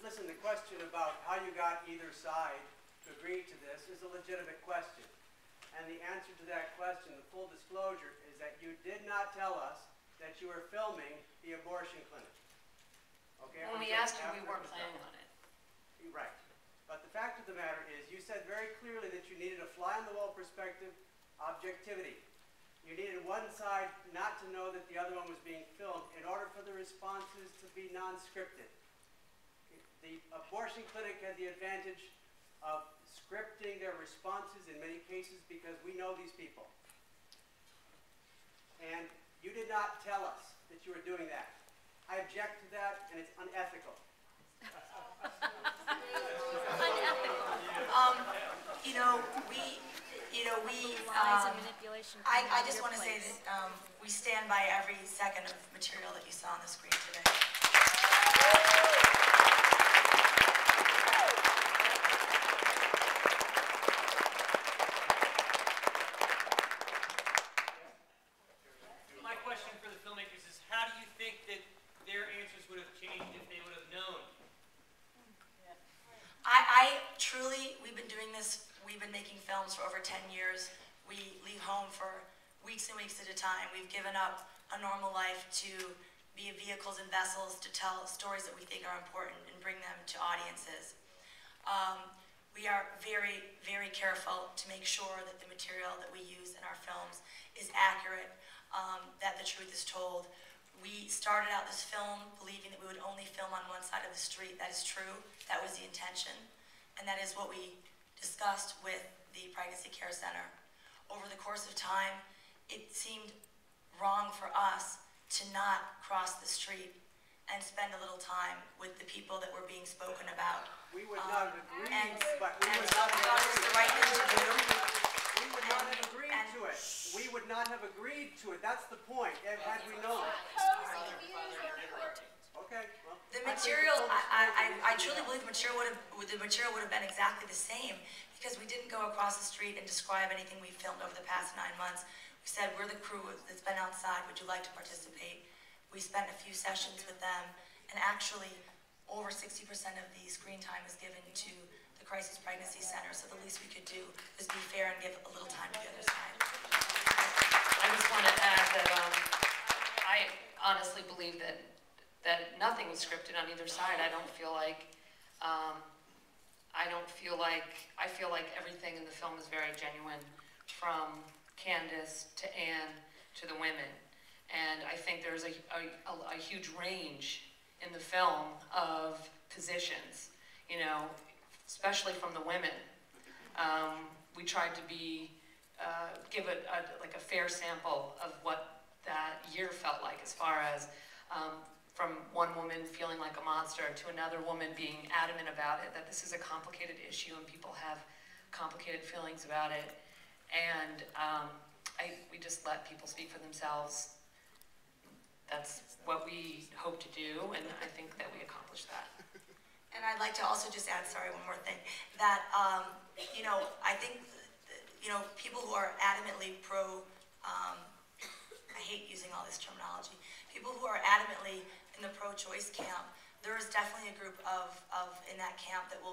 listen, the question about how you got either side to agree to this is a legitimate question. And the answer to that question, the full disclosure, is that you did not tell us that you were filming the abortion clinic. Okay? When we asked you, we weren't planning on it. Right. But the fact of the matter is, you said very clearly that you needed a fly-on-the-wall perspective, objectivity. You needed one side not to know that the other one was being filmed in order for the responses to be non-scripted. The abortion clinic had the advantage of scripting their responses in many cases because we know these people. And you did not tell us that you were doing that. I object to that, and it's unethical. Lies and manipulation. I just want to say that we stand by every second of material that you saw on the screen today. My question for the filmmakers is, how do you think that their answers would have changed if they would have known? I truly, we've been doing this, we've been making films for over 10 years. We leave home for weeks and weeks at a time. We've given up a normal life to be vehicles and vessels to tell stories that we think are important and bring them to audiences. We are very, very careful to make sure that the material that we use in our films is accurate, that the truth is told. We started out this film believing that we would only film on one side of the street. That is true. That was the intention. And that is what we discussed with the Pregnancy Care Center. Over the course of time, it seemed wrong for us to not cross the street and spend a little time with the people that were being spoken about. We would not have agreed, but we would so not we have thought it was the right thing to do. We would not have agreed to it. We would not have agreed to it. That's the point. Had we known it. Okay. Well, The material, I truly believe the material would have been exactly the same because we didn't go across the street and describe anything we filmed over the past 9 months. We said, we're the crew that's been outside. Would you like to participate? We spent a few sessions with them, and actually, over 60% of the screen time is given to the Crisis Pregnancy Center, so the least we could do is be fair and give a little time to the other side. I just want to add that I honestly believe that nothing was scripted on either side. I feel like everything in the film is very genuine, from Candace to Anne to the women. And I think there's a huge range in the film of positions, you know, especially from the women. We tried to give it like a fair sample of what that year felt like, as far as from one woman feeling like a monster to another woman being adamant about it, that this is a complicated issue and people have complicated feelings about it. And we just let people speak for themselves. That's what we hope to do, and I think that we accomplished that. And I'd like to also just add, sorry, one more thing, that, you know, I think, you know, people who are adamantly I hate using all this terminology, people who are adamantly in the pro-choice camp, there is definitely a group in that camp that will